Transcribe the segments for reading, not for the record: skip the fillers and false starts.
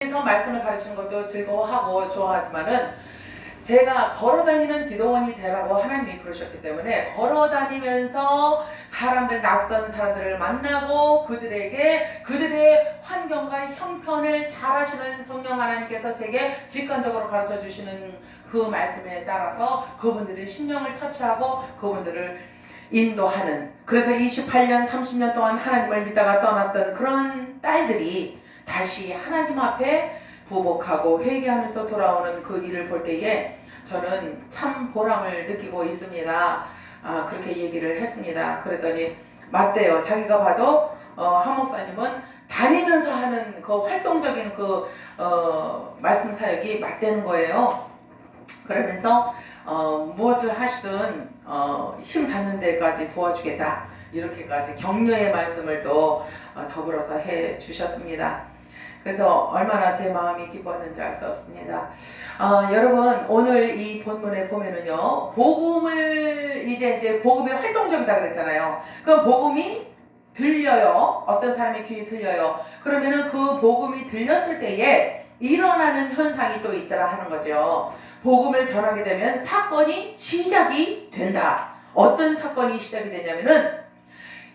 그래서 말씀을 가르치는 것도 즐거워하고 좋아하지만은 제가 걸어다니는 기도원이 되라고 하나님이 그러셨기 때문에 걸어다니면서 낯선 사람들을 만나고 그들의 환경과 형편을 잘 아시는 성령 하나님께서 제게 직관적으로 가르쳐 주시는 그 말씀에 따라서 그분들의 심령을 터치하고 그분들을 인도하는, 그래서 28년 30년 동안 하나님을 믿다가 떠났던 그런 딸들이 다시 하나님 앞에 부복하고 회개하면서 돌아오는 그 일을 볼 때에 저는 참 보람을 느끼고 있습니다. 그렇게 얘기를 했습니다. 그랬더니 맞대요. 자기가 봐도 한 목사님은 다니면서 하는 그 활동적인 말씀 사역이 맞대는 거예요. 그러면서 무엇을 하시든 힘 닿는 데까지 도와주겠다, 이렇게까지 격려의 말씀을 또 더불어서 해 주셨습니다. 그래서 얼마나 제 마음이 기뻤는지 알 수 없습니다. 여러분, 오늘 이 본문에 보면은요, 복음을 이제 복음이 활동적이다 그랬잖아요. 그럼 복음이 들려요. 어떤 사람의 귀에 들려요. 그러면은 그 복음이 들렸을 때에 일어나는 현상이 또 있더라 하는 거죠. 복음을 전하게 되면 사건이 시작이 된다. 어떤 사건이 시작이 되냐면은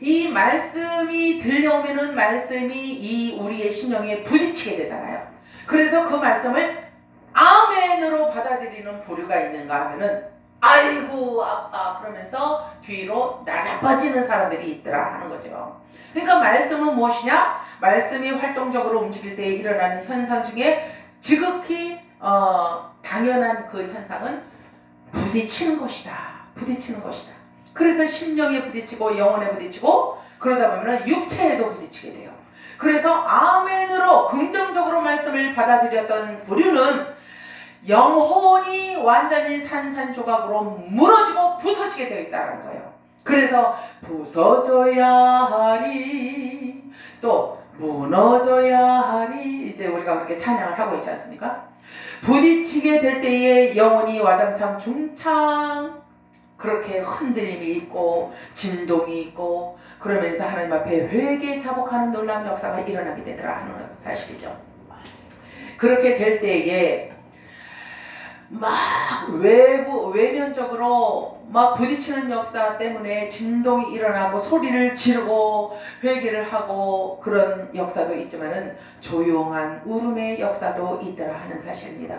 이 말씀이 들려오면은 말씀이 우리의 심령에 부딪히게 되잖아요. 그래서 그 말씀을 아멘으로 받아들이는 부류가 있는가 하면은 아이고 아파 그러면서 뒤로 나자빠지는 사람들이 있더라 하는 거죠. 그러니까 말씀은 무엇이냐? 말씀이 활동적으로 움직일 때 일어나는 현상 중에 지극히 당연한 그 현상은 부딪히는 것이다. 부딪히는 것이다. 그래서 심령에 부딪히고 영혼에 부딪히고 그러다 보면 육체에도 부딪히게 돼요. 그래서 아멘으로 긍정적으로 말씀을 받아들였던 부류는 영혼이 완전히 산산조각으로 무너지고 부서지게 되어 있다는 거예요. 그래서 부서져야 하리, 또 무너져야 하리, 이제 우리가 그렇게 찬양을 하고 있지 않습니까? 부딪히게 될 때에 영혼이 와장창 중창 그렇게 흔들림이 있고 진동이 있고 그러면서 하나님 앞에 회개 자복하는 놀라운 역사가 일어나게 되더라 하는 사실이죠. 그렇게 될 때에 막 외면적으로 막 부딪히는 역사 때문에 진동이 일어나고 소리를 지르고 회개를 하고 그런 역사도 있지만은 조용한 울음의 역사도 있더라 하는 사실입니다.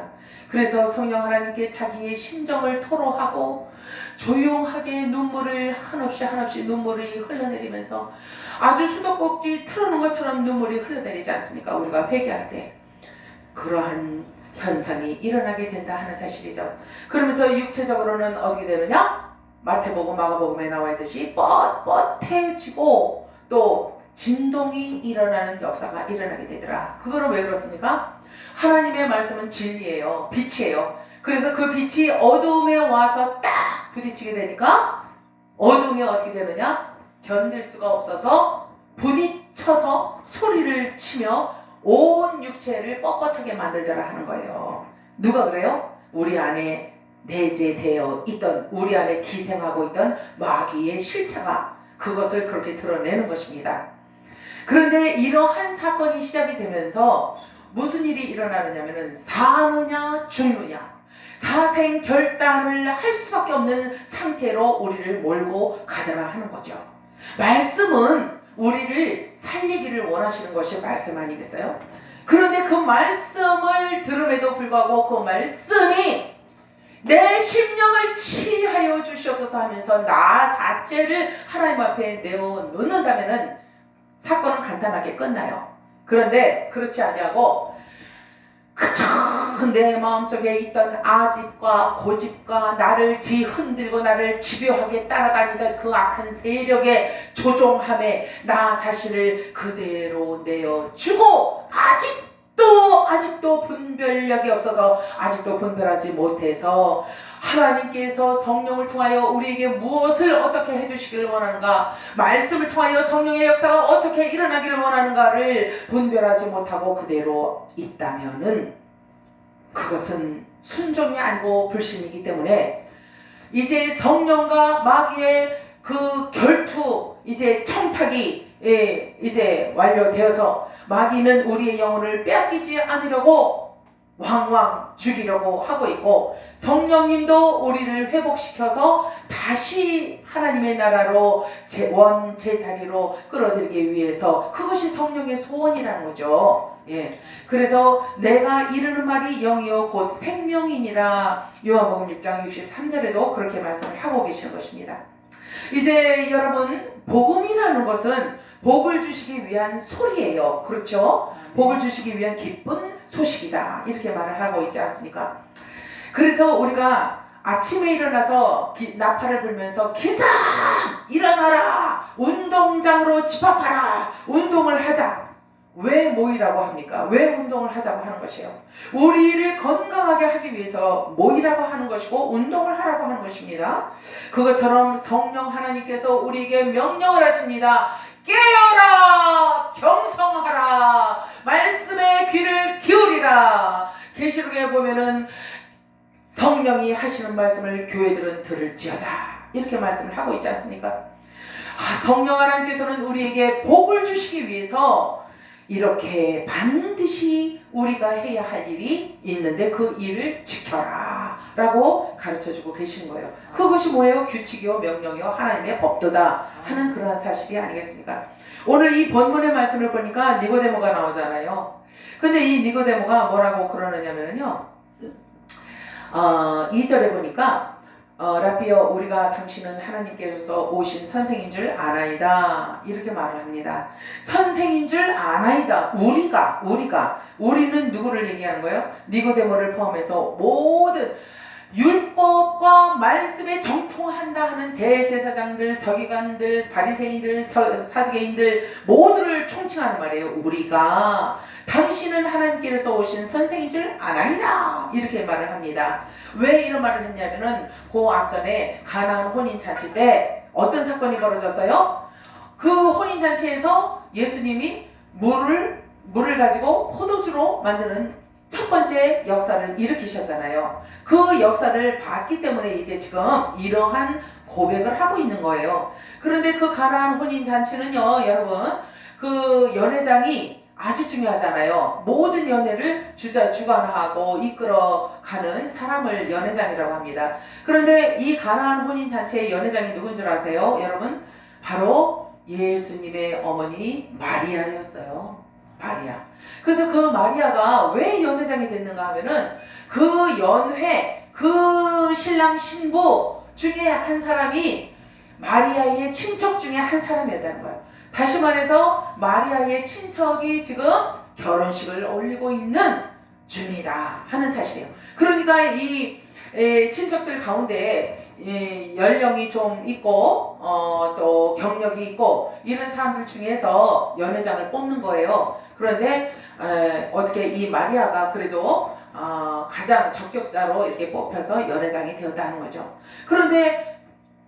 그래서 성령 하나님께 자기의 심정을 토로하고 조용하게 눈물을 한없이 눈물이 흘러내리면서 아주 수도꼭지 틀어놓은 것처럼 눈물이 흘러내리지 않습니까? 우리가 회개할 때 그러한 현상이 일어나게 된다 하는 사실이죠. 그러면서 육체적으로는 어떻게 되느냐? 마태복음, 마가복음에 나와 있듯이 뻣뻣해지고 또 진동이 일어나는 역사가 일어나게 되더라. 그거는 왜 그렇습니까? 하나님의 말씀은 진리예요. 빛이에요. 그래서 그 빛이 어두움에 와서 딱 부딪히게 되니까 어두움이 어떻게 되느냐? 견딜 수가 없어서 부딪혀서 소리를 치며 온 육체를 뻣뻣하게 만들더라 하는 거예요. 누가 그래요? 우리 안에 내재되어 있던, 우리 안에 기생하고 있던 마귀의 실체가 그것을 그렇게 드러내는 것입니다. 그런데 이러한 사건이 시작이 되면서 무슨 일이 일어나느냐면은 사느냐 죽느냐 사생 결단을 할 수밖에 없는 상태로 우리를 몰고 가더라 하는 거죠. 말씀은 우리를 살리기를 원하시는 것이 말씀 아니겠어요? 그런데 그 말씀을 들음에도 불구하고 그 말씀이 내 심령을 치유하여 주시옵소서 하면서 나 자체를 하나님 앞에 내어놓는다면 사건은 간단하게 끝나요. 그런데 그렇지 아니하고 그저 내 마음속에 있던 아집과 고집과 나를 뒤흔들고 나를 집요하게 따라다니던 그 악한 세력의 조종함에 나 자신을 그대로 내어주고 아직도 분별력이 없어서 아직도 분별하지 못해서 하나님께서 성령을 통하여 우리에게 무엇을 어떻게 해주시기를 원하는가, 말씀을 통하여 성령의 역사가 어떻게 일어나기를 원하는가를 분별하지 못하고 그대로 있다면은 그것은 순종이 아니고 불신이기 때문에 이제 성령과 마귀의 그 결투, 이제 청탁이 이제 완료되어서 마귀는 우리의 영혼을 빼앗기지 않으려고 왕왕 죽이려고 하고 있고, 성령님도 우리를 회복시켜서 다시 하나님의 나라로 제자리로 끌어들이기 위해서, 그것이 성령의 소원이라는 거죠. 예. 그래서 내가 이르는 말이 영이요 곧 생명이니라, 요한복음 6장 63절에도 그렇게 말씀을 하고 계시는 것입니다. 이제 여러분, 복음이라는 것은 복을 주시기 위한 소리예요. 그렇죠? 복을 주시기 위한 기쁜 소식이다, 이렇게 말을 하고 있지 않습니까? 그래서 우리가 아침에 일어나서 나팔을 불면서 기상! 일어나라! 운동장으로 집합하라! 운동을 하자! 왜 모이라고 합니까? 왜 운동을 하자고 하는 것이에요? 우리를 건강하게 하기 위해서 모이라고 하는 것이고 운동을 하라고 하는 것입니다. 그것처럼 성령 하나님께서 우리에게 명령을 하십니다. 깨어라! 경성하라! 말씀에 귀를 기울이라! 계시록에 보면은 성령이 하시는 말씀을 교회들은 들을지어다, 이렇게 말씀을 하고 있지 않습니까? 성령 하나님께서는 우리에게 복을 주시기 위해서 이렇게 반드시 우리가 해야 할 일이 있는데 그 일을 지켜라 라고 가르쳐주고 계시는 거예요. 그것이 뭐예요? 규칙이요 명령이요 하나님의 법도다 하는 그러한 사실이 아니겠습니까? 오늘 이 본문의 말씀을 보니까 니고데모가 나오잖아요. 근데 이 니고데모가 뭐라고 그러느냐면요, 2절에 보니까 라피어, 우리가 당신은 하나님께서 오신 선생인 줄 아나이다, 이렇게 말을 합니다. 선생인 줄 아나이다. 우리는 누구를 얘기하는 거예요? 니고데모를 포함해서 모든 율법과 말씀에 정통한다 하는 대제사장들, 서기관들, 바리새인들, 사두개인들 모두를 총칭하는 말이에요. 우리가 당신은 하나님께서 오신 선생인 줄 아나이다, 이렇게 말을 합니다. 왜 이런 말을 했냐면은 그 앞전에 가나안 혼인잔치 때 어떤 사건이 벌어졌어요? 그 혼인잔치에서 예수님이 물을 가지고 포도주로 만드는 첫 번째 역사를 일으키셨잖아요. 그 역사를 봤기 때문에 이제 지금 이러한 고백을 하고 있는 거예요. 그런데 그 가나안 혼인잔치는요, 여러분, 그 연회장이 아주 중요하잖아요. 모든 연회를 주관하고 이끌어가는 사람을 연회장이라고 합니다. 그런데 이 가나안 혼인잔치의 연회장이 누군 줄 아세요? 여러분, 바로 예수님의 어머니 마리아였어요. 마리아. 그래서 그 마리아가 왜 연회장이 됐는가 하면은 그 연회, 그 신랑 신부 중에 한 사람이 마리아의 친척 중에 한 사람이었다는 거예요. 다시 말해서 마리아의 친척이 지금 결혼식을 올리고 있는 중이다 하는 사실이에요. 그러니까 이 친척들 가운데 연령이 좀 있고 또 경력이 있고 이런 사람들 중에서 연회장을 뽑는 거예요. 그런데 어떻게 이 마리아가 그래도 가장 적격자로 이렇게 뽑혀서 연회장이 되었다는 거죠. 그런데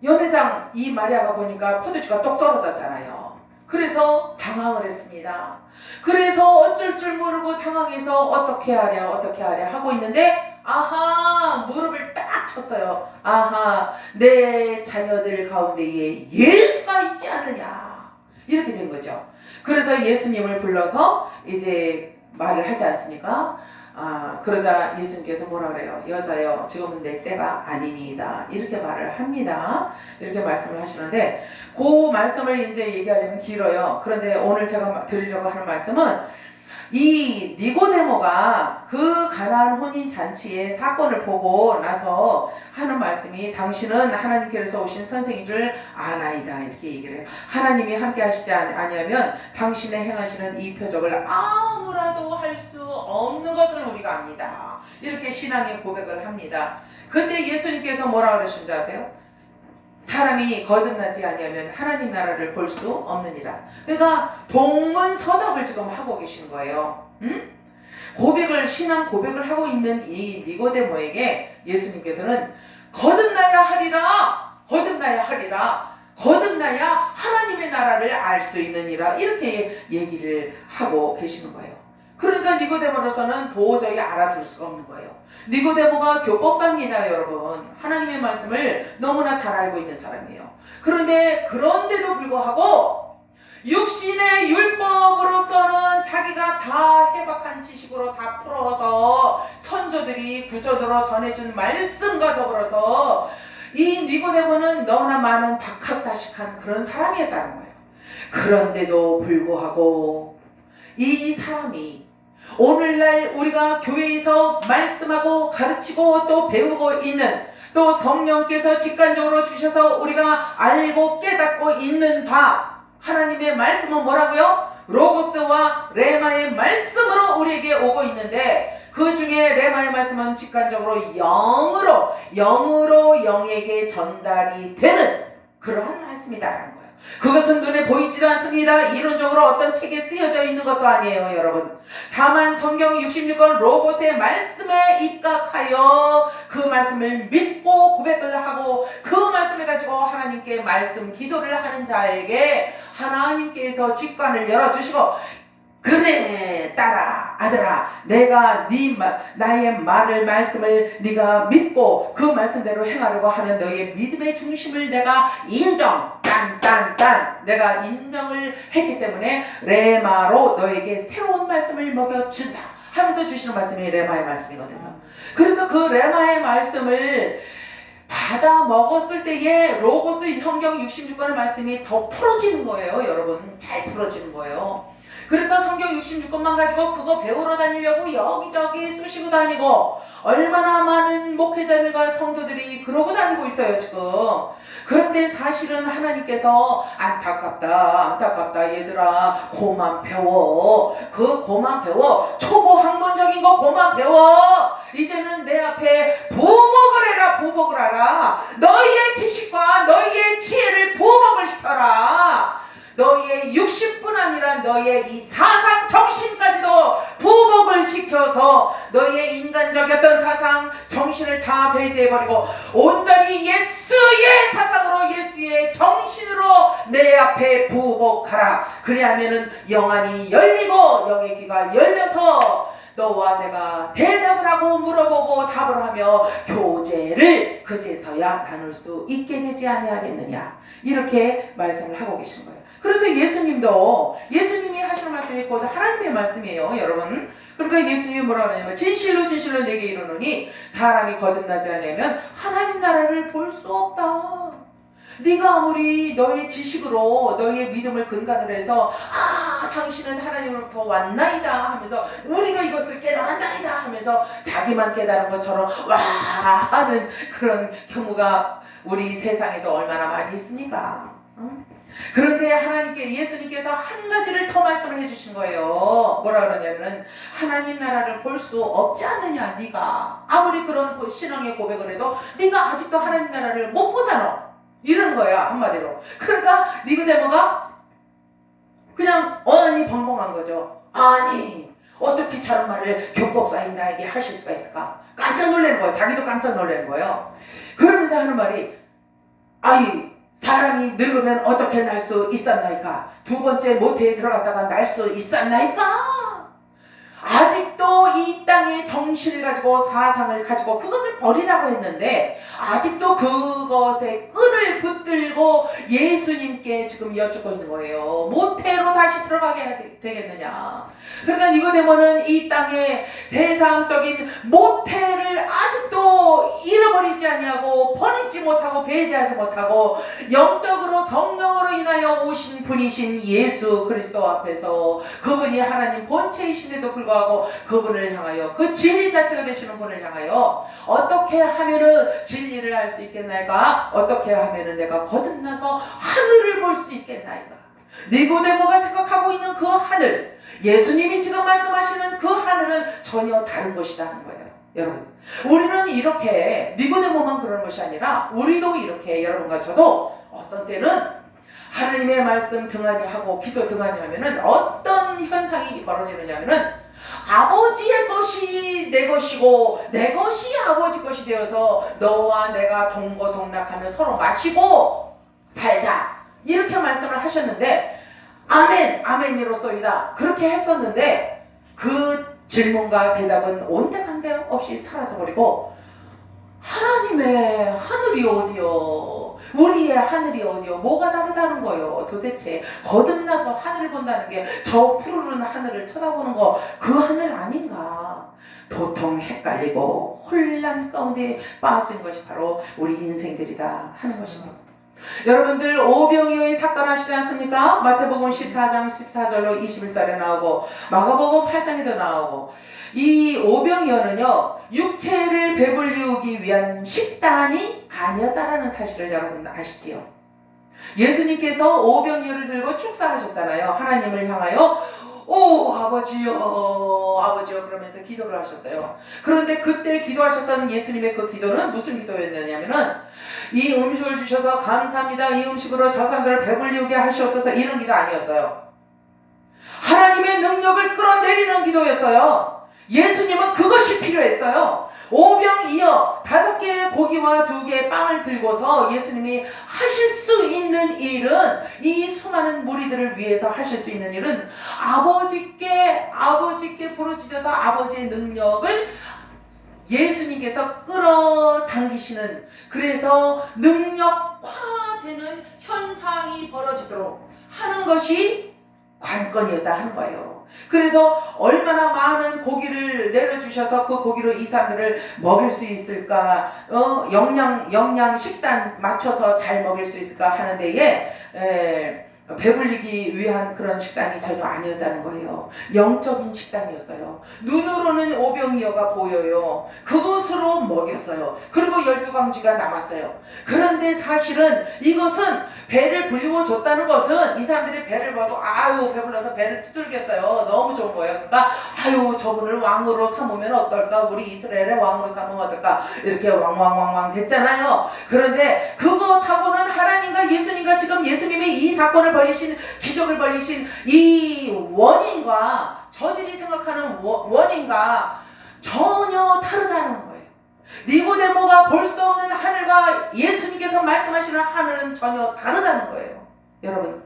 연회장 이 마리아가 보니까 포도주가 똑 떨어졌잖아요. 그래서 당황을 했습니다. 그래서 어쩔 줄 모르고 당황해서 어떻게 하랴 하고 있는데, 아하, 무릎을 딱 쳤어요. 아하, 내 자녀들 가운데에 예수가 있지 않느냐, 이렇게 된 거죠. 그래서 예수님을 불러서 이제 말을 하지 않습니까? 그러자 예수님께서 뭐라 그래요? 여자여, 지금은 내 때가 아니니이다, 이렇게 말을 합니다. 이렇게 말씀을 하시는데, 그 말씀을 이제 얘기하려면 길어요. 그런데 오늘 제가 드리려고 하는 말씀은 이 니고데모가 그 가나안 혼인 잔치의 사건을 보고 나서 하는 말씀이, 당신은 하나님께서 오신 선생인 줄 아나이다, 이렇게 얘기를 해요. 하나님이 함께 하시지 아니하면 당신의 행하시는 이 표적을 아무라도 할 수 없는 것을 우리가 압니다, 이렇게 신앙의 고백을 합니다. 근데 예수님께서 뭐라 그러신지 아세요? 사람이 거듭나지 아니하면 하나님 나라를 볼 수 없느니라. 그러니까 동문서답을 지금 하고 계시는 거예요. 신앙 고백을 하고 있는 이 니고데모에게 예수님께서는 거듭나야 하리라, 거듭나야 하나님의 나라를 알 수 있느니라, 이렇게 얘기를 하고 계시는 거예요. 그러니까 니고데모로서는 도저히 알아둘 수가 없는 거예요. 니고데모가 교법사입니다, 여러분. 하나님의 말씀을 너무나 잘 알고 있는 사람이에요. 그런데도 불구하고 육신의 율법으로서는 자기가 다 해박한 지식으로 다 풀어서 선조들이 구조대로 전해준 말씀과 더불어서 이 니고데모는 너무나 많은 박학다식한 그런 사람이었다는 거예요. 그런데도 불구하고 이 사람이 오늘날 우리가 교회에서 말씀하고 가르치고 또 배우고 있는, 또 성령께서 직관적으로 주셔서 우리가 알고 깨닫고 있는 바, 하나님의 말씀은 뭐라고요? 로고스와 레마의 말씀으로 우리에게 오고 있는데, 그 중에 레마의 말씀은 직관적으로 영으로 영에게 전달이 되는 그러한 말씀이다라는 거예요. 그것은 눈에 보이지도 않습니다. 이론적으로 어떤 책에 쓰여져 있는 것도 아니에요, 여러분. 다만 성경 66권 로고스의 말씀에 입각하여 그 말씀을 믿고 고백을 하고 그 말씀을 가지고 하나님께 말씀 기도를 하는 자에게 하나님께서 직관을 열어주시고, 그래 딸아 아들아, 내가 나의 말씀을 네가 믿고 그 말씀대로 행하려고 하는 너의 믿음의 중심을 내가 내가 인정을 했기 때문에 레마로 너에게 새로운 말씀을 먹여준다 하면서 주시는 말씀이 레마의 말씀이거든요. 그래서 그 레마의 말씀을 받아 먹었을 때에 로고스 성경 66권의 말씀이 더 풀어지는 거예요. 여러분, 잘 풀어지는 거예요. 그래서 성경 66권만 가지고 그거 배우러 다니려고 여기저기 쑤시고 다니고, 얼마나 많은 목회자들과 성도들이 그러고 다니고 있어요 지금. 그런데 사실은 하나님께서 안타깝다 얘들아, 고만 배워. 그 고만 배워. 초보 학문적인 거 고만 배워. 이제는 내 앞에 부복을 해라. 부복을 하라. 너희의 지식과 너희의 지혜를 부복을 시켜라. 너희의 60분 아니라 너희의 이 사상 정신까지도 부복을 시켜서 너희의 인간적이었던 사상 정신을 다 배제해버리고 온전히 예수의 사상으로 예수의 정신으로 내 앞에 부복하라. 그리하면은 영안이 열리고 영의 귀가 열려서 너와 내가 대답을 하고 물어보고 답을 하며 교제를 그제서야 나눌 수 있게 되지 아니하겠느냐, 이렇게 말씀을 하고 계시는 거예요. 그래서 예수님이 하시는 말씀이 곧 하나님의 말씀이에요, 여러분. 그러니까 예수님이 뭐라 그러냐면 진실로 내게 이르노니 사람이 거듭나지 않으면 하나님 나라를 볼 수 없다. 네가 아무리 너의 지식으로 너의 믿음을 근간으로 해서 당신은 하나님으로부터 왔나이다 하면서 우리가 이것을 깨달았나이다 하면서 자기만 깨달은 것처럼 와 하는 그런 경우가 우리 세상에도 얼마나 많이 있습니까? 그런데 예수님께서 한 가지를 더 말씀을 해주신 거예요. 뭐라 그러냐면은 하나님 나라를 볼 수 없지 않느냐. 네가 아무리 그런 신앙의 고백을 해도 네가 아직도 하나님 나라를 못 보잖아. 이러는 거야, 한마디로. 그러니까 니고데모가 그냥 어안이 벙벙한 거죠. 아니 어떻게 저런 말을 교법사인 나에게 하실 수가 있을까? 깜짝 놀라는 거예요. 자기도 깜짝 놀라는 거예요. 그러면서 하는 말이, 사람이 늙으면 어떻게 날 수 있었나이까? 두 번째 모태에 들어갔다가 날 수 있었나이까? 아직도 이 땅의 정신을 가지고 사상을 가지고 그것을 버리라고 했는데 아직도 그것에 끈을 붙들고 예수님께 지금 여쭙고 있는 거예요. 모태로 다시 들어가게 되겠느냐? 그러니까 니고데모는 이 땅의 세상적인 모태를 아직도 잃어버리지 아니하고 버리지 못하고 배제하지 못하고 영적으로 성령으로 인하여 오신 분이신 예수 그리스도 앞에서, 그분이 하나님 본체이신데도 불구하고 그분을 향하여, 그 진리 자체가 되시는 분을 향하여 어떻게 하면은 진리를 알 수 있겠나이까? 어떻게 하면은 내가 거듭나서 하늘을 볼 수 있겠나이까? 니고데모가 생각하고 있는 그 하늘, 예수님이 지금 말씀하시는 그 하늘은 전혀 다른 것이다 하는 거예요. 여러분, 우리는 이렇게 니고데모만 그런 것이 아니라 우리도 이렇게, 여러분과 저도 어떤 때는 하나님의 말씀 등한히 하고 기도 등한히 하면은 어떤 현상이 벌어지느냐면은 아버지의 것이 내 것이고 내 것이 아버지 것이 되어서 너와 내가 동거동락하며 서로 마시고 살자, 이렇게 말씀을 하셨는데, 아멘 아멘이로소이다 그렇게 했었는데 그 질문과 대답은 온데간데 없이 사라져버리고 하나님의 하늘이 어디요? 우리의 하늘이 어디요? 뭐가 다르다는 거요? 도대체 거듭나서 하늘을 본다는 게 저 푸르른 하늘을 쳐다보는 거 그 하늘 아닌가? 도통 헷갈리고 혼란 가운데 빠진 것이 바로 우리 인생들이다 하는 것입니다. 여러분들 오병이어의 사건 아시지 않습니까? 마태복음 14장 14절로 21절에 나오고 마가복음 8장에도 나오고 이 오병이어는요 육체를 배불리우기 위한 식단이 아니었다라는 사실을 여러분 아시지요? 예수님께서 오병이어를 들고 축사하셨잖아요. 하나님을 향하여 오 아버지여 아버지여 그러면서 기도를 하셨어요. 그런데 그때 기도하셨던 예수님의 그 기도는 무슨 기도였느냐면은 이 음식을 주셔서 감사합니다. 이 음식으로 저 사람들을 배불리게 하시옵소서 이런 기도 아니었어요. 하나님의 능력을 끌어내리는 기도였어요. 예수님은 그것이 필요했어요. 오병이어 5개의 고기와 2개의 빵을 들고서 예수님이 하실 수 있는 일은 이 수많은 무리들을 위해서 하실 수 있는 일은 아버지께 부르짖어서 아버지의 능력을 예수님께서 끌어당기시는 그래서 능력화되는 현상이 벌어지도록 하는 것이 관건이었다 하는 거예요. 그래서 얼마나 많은 고기를 내려주셔서 그 고기로 이 사람들을 먹일 수 있을까, 영양 식단 맞춰서 잘 먹일 수 있을까 하는 데에 배불리기 위한 그런 식단이 전혀 아니었다는 거예요. 영적인 식단이었어요. 눈으로는 오병이어가 보여요. 그것으로 먹였어요. 그리고 12강쥐가 남았어요. 그런데 사실은 이것은 배를 불리워 줬다는 것은 이 사람들이 배를 벌고 아유 배불러서 배를 두들겼어요. 너무 좋은 거예요. 그러니까 아유 저분을 왕으로 삼으면 어떨까? 우리 이스라엘의 왕으로 삼으면 어떨까? 이렇게 왕왕왕왕 됐잖아요. 그런데 그것하고는 하나님과 예수님과 지금 예수님의 이 사건을 벌리신 기적을 벌리신 이 원인과 저들이 생각하는 원인과 전혀 다르다는 거예요. 니고데모가 볼 수 없는 하늘과 예수님께서 말씀하시는 하늘은 전혀 다르다는 거예요. 여러분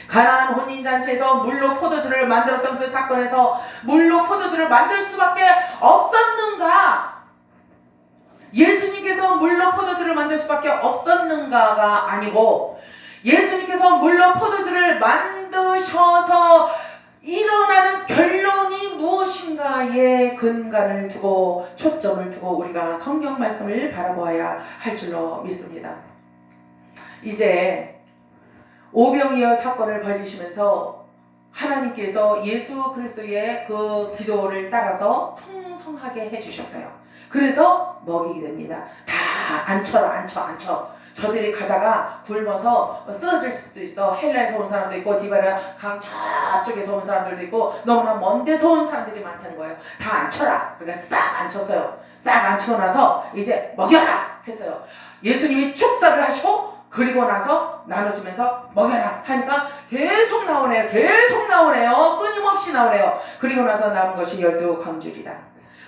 가나안 혼인잔치에서 물로 포도주를 만들었던 그 사건에서 물로 포도주를 만들 수밖에 없었는가? 예수님께서 물로 포도주를 만들 수밖에 없었는가가 아니고 예수님께서 물로 포도주를 만드셔서 일어나는 결론이 무엇인가에 근간을 두고 초점을 두고 우리가 성경 말씀을 바라보아야 할 줄로 믿습니다. 이제 오병이어 사건을 벌리시면서 하나님께서 예수 그리스도의 그 기도를 따라서 풍성하게 해주셨어요. 그래서 먹이게 됩니다. 다 앉혀. 저들이 가다가 굶어서 쓰러질 수도 있어. 헬라에서 온 사람도 있고 디바라 강 저쪽에서 온 사람들도 있고 너무나 먼 데서 온 사람들이 많다는 거예요. 다 앉혀라. 그러니까 싹 앉혔어요. 싹 앉히고 나서 이제 먹여라 했어요. 예수님이 축사를 하시고 그리고 나서 나눠주면서 먹여라 하니까 계속 나오네요. 끊임없이 나오네요. 그리고 나서 남은 것이 12강줄이다.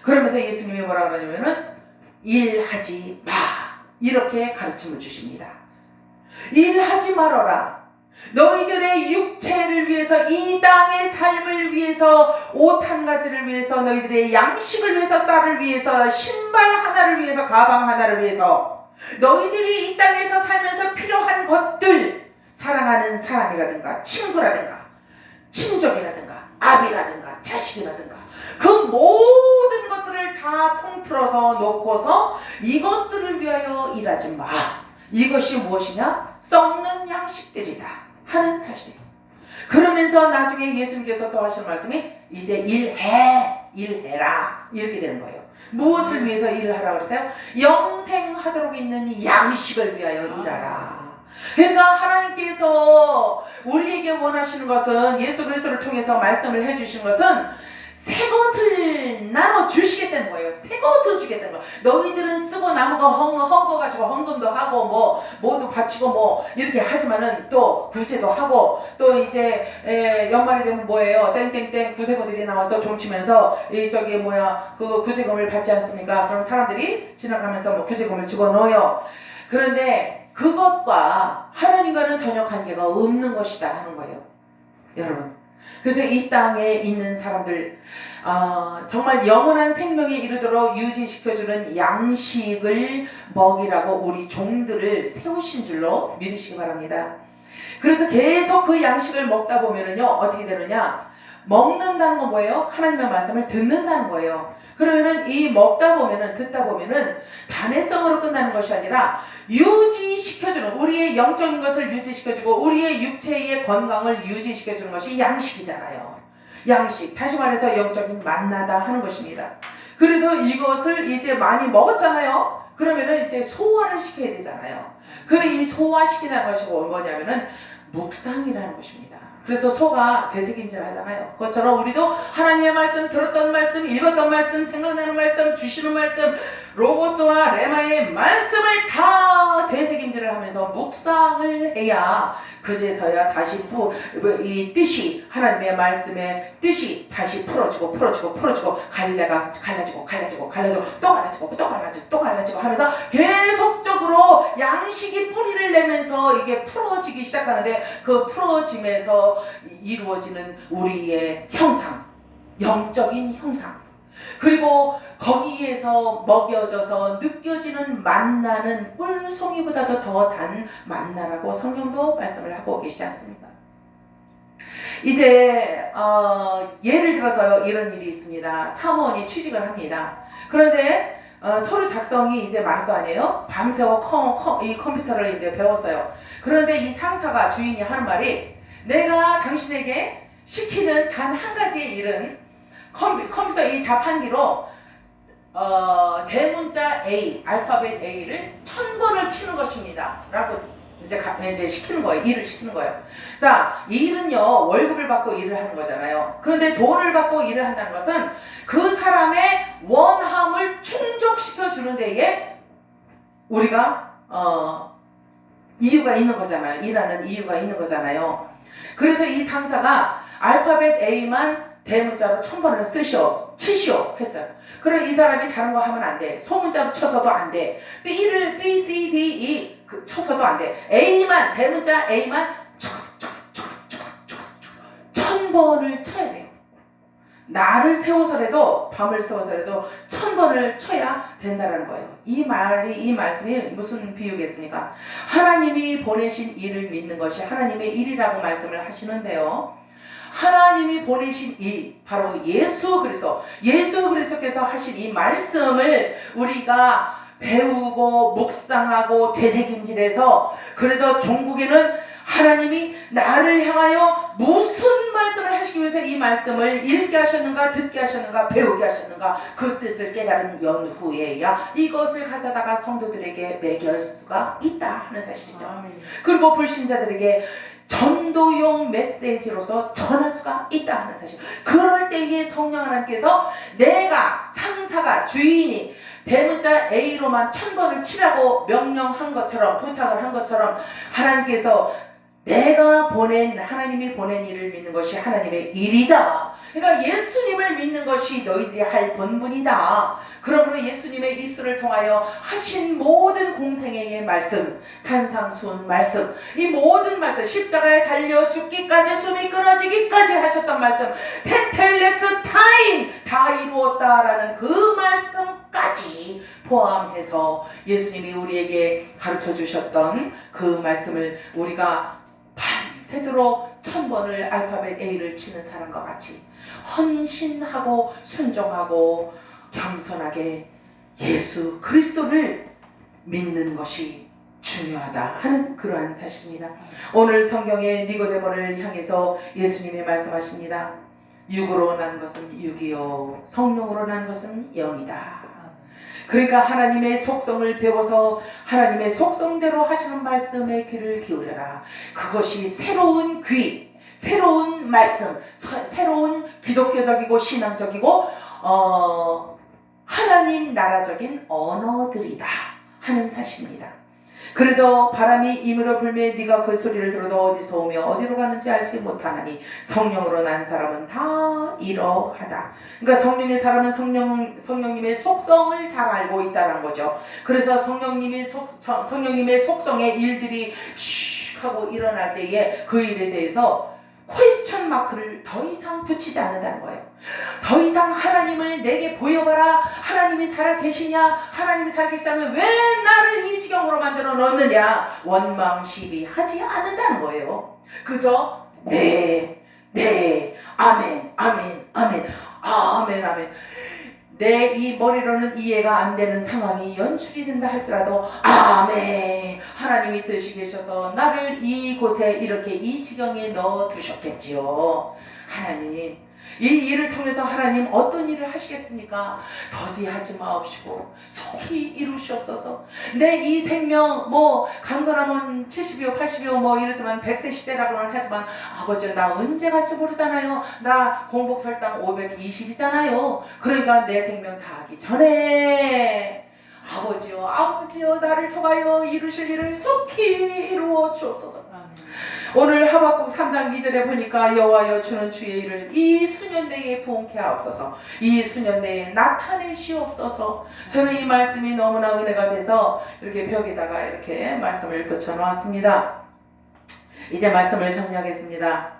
그러면서 예수님이 뭐라 그러냐면은 일하지 마. 이렇게 가르침을 주십니다. 일하지 말아라. 너희들의 육체를 위해서 이 땅의 삶을 위해서 옷 한 가지를 위해서 너희들의 양식을 위해서 쌀을 위해서 신발 하나를 위해서 가방 하나를 위해서 너희들이 이 땅에서 살면서 필요한 것들 사랑하는 사람이라든가 친구라든가 친족이라든가 아비라든가 자식이라든가 그 모든 것들을 다 통틀어서 놓고서 이것들을 위하여 일하지 마. 이것이 무엇이냐? 썩는 양식들이다 하는 사실이에요. 그러면서 나중에 예수님께서 또 하시는 말씀이 이제 일해라 이렇게 되는 거예요. 무엇을 위해서 일을 하라 그러세요? 영생하도록 있는 양식을 위하여 일하라. 그러니까 하나님께서 우리에게 원하시는 것은 예수 그리스도를 통해서 말씀을 해주신 것은 새 것을 나눠 주시겠다는 거예요. 새 것을 주겠다는 거예요. 너희들은 쓰고 남은 거 헝거 가지고 헌금도 하고 뭐 뭐도 바치고 뭐 이렇게 하지만은 또 구제도 하고 또 이제 연말이 되면 뭐예요? 땡땡땡 구세구들이 나와서 종치면서 이 저기 뭐야 그 구제금을 받지 않습니까? 그럼 사람들이 지나가면서 뭐 구제금을 집어넣어요. 그런데 그것과 하나님과는 전혀 관계가 없는 것이다 하는 거예요. 여러분. 그래서 이 땅에 있는 사람들 정말 영원한 생명에 이르도록 유지시켜주는 양식을 먹이라고 우리 종들을 세우신 줄로 믿으시기 바랍니다. 그래서 계속 그 양식을 먹다 보면은요, 어떻게 되느냐? 먹는다는 건 뭐예요? 하나님의 말씀을 듣는다는 거예요. 그러면은 이 먹다 보면은, 듣다 보면은 단회성으로 끝나는 것이 아니라 유지시켜주는, 우리의 영적인 것을 유지시켜주고 우리의 육체의 건강을 유지시켜주는 것이 양식이잖아요. 양식, 다시 말해서 영적인 만나다 하는 것입니다. 그래서 이것을 이제 많이 먹었잖아요. 그러면은 이제 소화를 시켜야 되잖아요. 이 소화시키는 것이 뭐냐면은 묵상이라는 것입니다. 그래서 소가 되새김질 하잖아요. 그것처럼 우리도 하나님의 말씀, 들었던 말씀, 읽었던 말씀, 생각나는 말씀, 주시는 말씀, 로고스와 레마의 말씀을 다 되새김질을 하면서 묵상을 해야 그제서야 다시 이 뜻이, 하나님의 말씀의 뜻이 다시 풀어지고 갈라지고 또 갈라지고 하면서 계속적으로 양식이 뿌리를 내면서 이게 풀어지기 시작하는데, 그 풀어짐에서 이루어지는 우리의 형상, 영적인 형상, 그리고 거기에서 먹여져서 느껴지는 만나는 꿀송이보다도 더 단 만나라고 성경도 말씀을 하고 계시지 않습니까? 이제 예를 들어서 이런 일이 있습니다. 사무원이 취직을 합니다. 그런데 서류 작성이 이제 많을 거 아니에요? 밤새워 이 컴퓨터를 이제 배웠어요. 그런데 이 상사가, 주인이 하는 말이, 내가 당신에게 시키는 단 한 가지의 일은 컴퓨터 이 자판기로 대문자 A, 알파벳 A를 1000번을 치는 것입니다. 라고 이제 시키는 거예요. 일을 시키는 거예요. 자, 이 일은요, 월급을 받고 일을 하는 거잖아요. 그런데 돈을 받고 일을 한다는 것은 그 사람의 원함을 충족시켜 주는 데에 우리가 이유가 있는 거잖아요. 일하는 이유가 있는 거잖아요. 그래서 이 상사가 알파벳 A만 대문자로 1000번을 치시오 했어요. 그럼 이 사람이 다른 거 하면 안 돼. 소문자로 쳐서도 안 돼. B를 B, C, D, E 쳐서도 안 돼. A만, 대문자 A만 1000번을 쳐야 돼요. 날을 세워서라도, 밤을 세워서라도 1000번을 쳐야 된다는 거예요. 이 말씀이 무슨 비유겠습니까? 하나님이 보내신 일을 믿는 것이 하나님의 일이라고 말씀을 하시는데요. 하나님이 보내신 이 바로 예수 그리스도께서 하신 이 말씀을 우리가 배우고 묵상하고 되새김질해서, 그래서 종국에는 하나님이 나를 향하여 무슨 말씀을 하시기 위해서 이 말씀을 읽게 하셨는가, 듣게 하셨는가, 배우게 하셨는가, 그 뜻을 깨달은 연후에야 이것을 가져다가 성도들에게 매길 수가 있다 하는 사실이죠. 아멘. 그리고 불신자들에게 전도용 메시지로서 전할 수가 있다 하는 사실. 그럴 때에 성령 하나님께서, 내가, 상사가, 주인이 대문자 A로만 1000번을 치라고 명령한 것처럼, 부탁을 한 것처럼, 하나님께서 하나님이 보낸 일을 믿는 것이 하나님의 일이다. 그러니까 예수님을 믿는 것이 너희들이 할 본분이다. 그러므로 예수님의 입술을 통하여 하신 모든 공생애의 말씀, 산상수훈 말씀, 이 모든 말씀, 십자가에 달려 죽기까지, 숨이 끊어지기까지 하셨던 말씀, 테텔레스타인, 다 이루었다라는 그 말씀까지 포함해서 예수님이 우리에게 가르쳐 주셨던 그 말씀을 우리가 밤새도록 1000번을 알파벳 A를 치는 사람과 같이 헌신하고 순종하고 겸손하게 예수 그리스도를 믿는 것이 중요하다 하는 그러한 사실입니다. 오늘 성경의 니고데모를 향해서 예수님이 말씀하십니다. 육으로 난 것은 육이요 성령으로 난 것은 영이다. 그러니까 하나님의 속성을 배워서 하나님의 속성대로 하시는 말씀에 귀를 기울여라. 그것이 새로운 귀, 새로운 말씀, 새로운 기독교적이고 신앙적이고 하나님 나라적인 언어들이다 하는 사실입니다. 그래서 바람이 임으로 불매 네가 그 소리를 들어도 어디서 오며 어디로 가는지 알지 못하나니 성령으로 난 사람은 다 이러하다. 그러니까 성령의 사람은 성령님의 속성을 잘 알고 있다는 거죠. 그래서 성령님의 속성의 일들이 슉 하고 일어날 때에 그 일에 대해서 퀘스천 퀘스천 마크를 더 이상 붙이지 않는다는 거예요. 더 이상 하나님을 내게 보여봐라. 하나님이 살아계시냐? 하나님이 살아계시다면 왜 나를 이 지경으로 만들어 놓느냐? 원망 시비 하지 않는다는 거예요. 그저 네, 아멘, 아멘, 아멘, 아멘, 아멘. 내 이 머리로는 이해가 안 되는 상황이 연출이 된다 할지라도 아멘, 하나님이 뜻이 계셔서 나를 이곳에 이렇게 이 지경에 넣어 두셨겠지요. 하나님, 이 일을 통해서 하나님 어떤 일을 하시겠습니까? 더디하지 마옵시고 속히 이루시옵소서. 내 이 생명 강건하면 70이요 80이요 이러지만 100세 시대라고는 하지만 아버지 나 언제 갈지 모르잖아요. 나 공복 혈당 520이잖아요. 그러니까 내 생명 다하기 전에 아버지요 나를 통하여 이루실 일을 속히 이루어 주옵소서. 오늘 하박국 3장 2절에 보니까 여호와여 주는 주의 일을 이 수년 내에 부응케 하옵소서. 이 수년 내에 나타내시옵소서. 저는 이 말씀이 너무나 은혜가 돼서 이렇게 벽에다가 이렇게 말씀을 붙여 놓았습니다. 이제 말씀을 정리하겠습니다.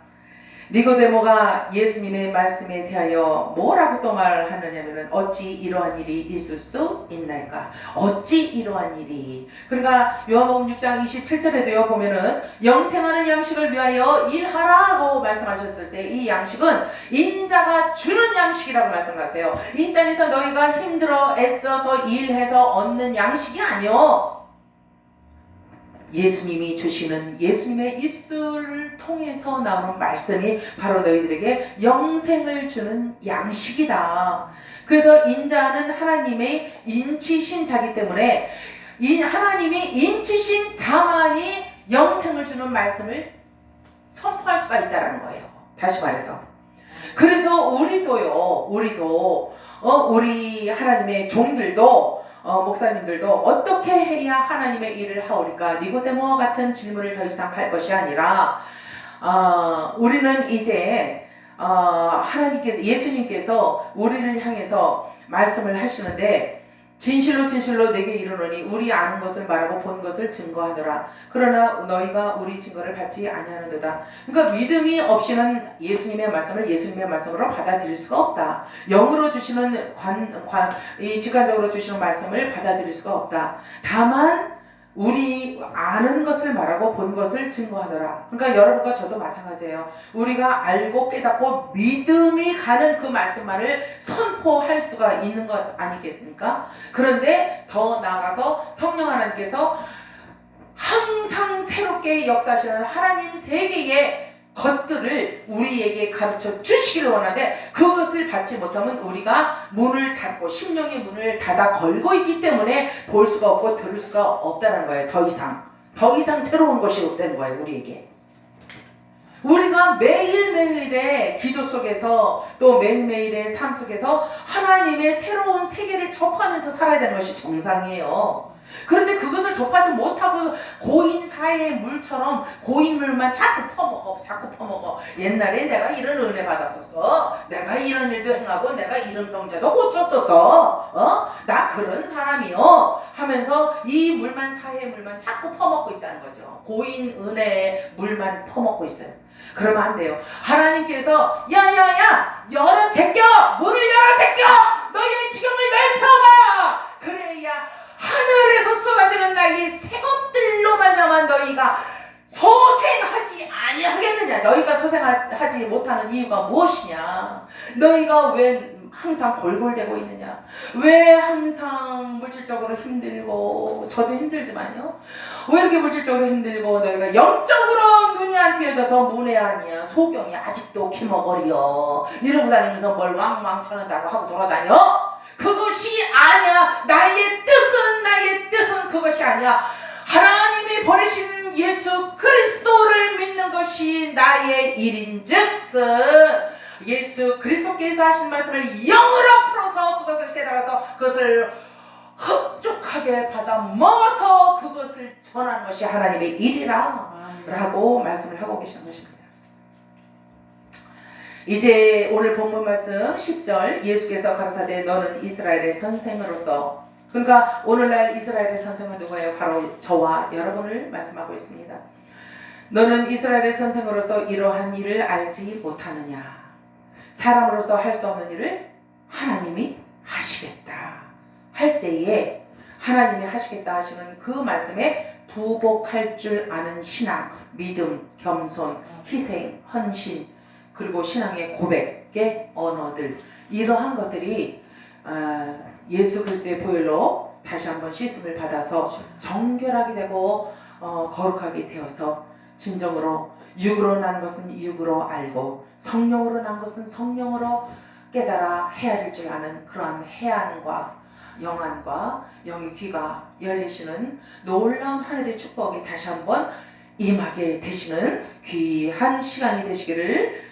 니고데모가 예수님의 말씀에 대하여 뭐라고 또 말하느냐면은 어찌 이러한 일이 있을 수 있나이까? 어찌 이러한 일이? 그러니까 요한복음 6장 27절에도요 보면은 영생하는 양식을 위하여 일하라고 말씀하셨을 때 이 양식은 인자가 주는 양식이라고 말씀하세요. 이 땅에서 너희가 힘들어 애써서 일해서 얻는 양식이 아니요. 예수님이 주시는 예수님의 입술을 통해서 나오는 말씀이 바로 너희들에게 영생을 주는 양식이다. 그래서 인자는 하나님의 인치신 자기 때문에 하나님이 인치신 자만이 영생을 주는 말씀을 선포할 수가 있다는 거예요. 다시 말해서. 그래서 우리도 우리 하나님의 종들도 목사님들도 어떻게 해야 하나님의 일을 하오리까? 니고데모와 같은 질문을 더 이상 할 것이 아니라 우리는 이제 하나님께서 예수님께서 우리를 향해서 말씀을 하시는데 진실로 내게 이르노니 우리 아는 것을 말하고 본 것을 증거하더라. 그러나 너희가 우리 증거를 받지 아니하는도다. 그러니까 믿음이 없이는 예수님의 말씀을 예수님의 말씀으로 받아들일 수가 없다. 영으로 주시는 이 직관적으로 주시는 말씀을 받아들일 수가 없다. 다만 우리 아는 것을 말하고 본 것을 증거하더라. 그러니까 여러분과 저도 마찬가지예요. 우리가 알고 깨닫고 믿음이 가는 그 말씀만을 선포할 수가 있는 것 아니겠습니까? 그런데 더 나아가서 성령 하나님께서 항상 새롭게 역사하시는 하나님 세계의 것들을 우리에게 가르쳐 주시기를 원하는데 그것을 받지 못하면 우리가 문을 닫고 심령의 문을 닫아 걸고 있기 때문에 볼 수가 없고 들을 수가 없다는 거예요. 더 이상 새로운 것이 없다는 거예요. 우리에게. 우리가 매일매일의 기도 속에서 또 매일매일의 삶 속에서 하나님의 새로운 세계를 접하면서 살아야 되는 것이 정상이에요. 그런데 그것을 접하지 못하고 고인 사이의 물처럼 고인 물만 자꾸 퍼먹어. 옛날에 내가 이런 은혜 받았었어. 내가 이런 일도 행하고 내가 이런 병자도 고쳤었어. 나 그런 사람이요. 하면서 이 물만 사이의 물만 자꾸 퍼먹고 있다는 거죠. 고인 은혜의 물만 퍼먹고 있어요. 그러면 안 돼요. 하나님께서 야야야 열어 제껴 문을 열어 제껴 너희의 지경을 넓혀봐. 그래야 하늘에서 쏟아지는 나의 새 것들로 말미암아 너희가 소생하지 아니하겠느냐. 너희가 소생하지 못하는 이유가 무엇이냐. 너희가 왜 항상 골골대고 있느냐. 왜 항상 물질적으로 힘들고 저도 힘들지만요. 왜 이렇게 물질적으로 힘들고 너희가 영적으로 눈이 안 띄어져서 문외한이야. 소경이 아직도 기머거려. 이러고 다니면서 뭘 왕왕 쳐낸다고 하고 돌아다녀. 그것이 아니야. 나의 뜻은 그것이 아니야. 하나님이 보내신 예수 그리스도를 믿는 것이 나의 일인즉슨 예수 그리스도께서 하신 말씀을 영으로 풀어서 그것을 깨달아서 그것을 흡족하게 받아 먹어서 그것을 전하는 것이 하나님의 일이라 라고 말씀을 하고 계시는 것입니다. 이제 오늘 본문 말씀 10절 예수께서 가라사대 너는 이스라엘의 선생으로서. 그러니까 오늘날 이스라엘의 선생은 누구예요? 바로 저와 여러분을 말씀하고 있습니다. 너는 이스라엘의 선생으로서 이러한 일을 알지 못하느냐. 사람으로서 할 수 없는 일을 하나님이 하시겠다 할 때에 하나님이 하시겠다 하시는 그 말씀에 부복할 줄 아는 신앙, 믿음, 겸손, 희생, 헌신, 그리고 신앙의 고백의 언어들, 이러한 것들이 예수 그리스도의 보혈로 다시 한번 씻음을 받아서 정결하게 되고 거룩하게 되어서 진정으로 육으로 난 것은 육으로 알고 성령으로 난 것은 성령으로 깨달아 헤아릴 줄 아는 그러한 해안과 영안과 영의 귀가 열리시는 놀라운 하늘의 축복이 다시 한번 임하게 되시는 귀한 시간이 되시기를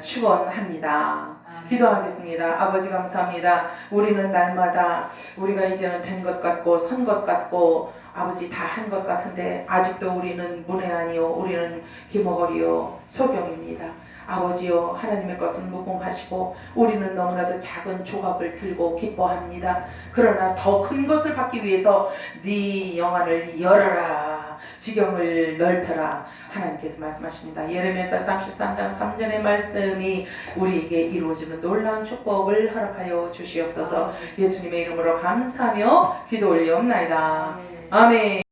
축원합니다. 기도하겠습니다. 아버지 감사합니다. 우리는 날마다 우리가 이제는 된 것 같고 선 것 같고 아버지 다 한 것 같은데 아직도 우리는 문외한이요 우리는 기머거리요 소경입니다. 아버지요 하나님의 것은 무공하시고 우리는 너무나도 작은 조각을 들고 기뻐합니다. 그러나 더 큰 것을 받기 위해서 네 영안을 열어라, 지경을 넓혀라 하나님께서 말씀하십니다. 예레미야 33장 3절의 말씀이 우리에게 이루어지는 놀라운 축복을 허락하여 주시옵소서. 예수님의 이름으로 감사하며 기도 올리옵나이다. 아멘.